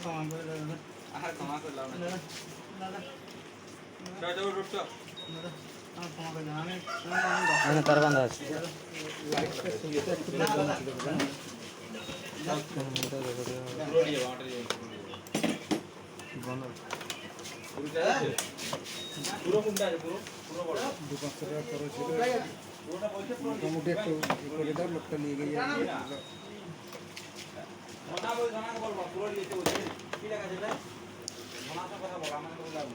আর ক্ষমা করলাম না দাদা উঠ উঠ এখানে তার বাঁধা আছে। পুরো কোনটা আছে পুরো পুরো বড় 200-500 টাকা খরচ ছিল মোটামুটি একটু করে দাও লোকটা নিয়ে গিয়ে কথা বল জানা বল পুরো দিতে বলছি কি লেখা আছে এটা জানাটা কথা বল আমাকে তো বললাম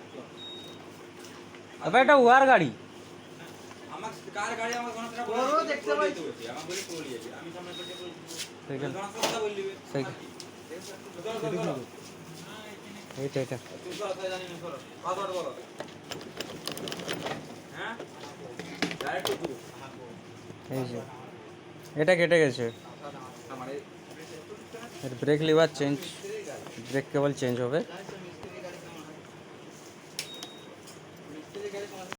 আবে এটা ওয়ার গাড়ি। আমার কার গাড়ি আমার ঘন্টা পুরো দেখতে পাইছি আমার বলি পুরো লিয়েছি আমি সামনে করতে বলছি সাইকেল জানা কথা বললিবে সাইকেল এইটা এটা তুই তো কথা জানি না করো পাসওয়ার্ড বলো হ্যাঁ ডাইরেক্ট টু এই যে এটা কেটে গেছে। আমারে এর ব্রেক লিভার চেঞ্জ, ব্রেক কেবল চেঞ্জ হবে।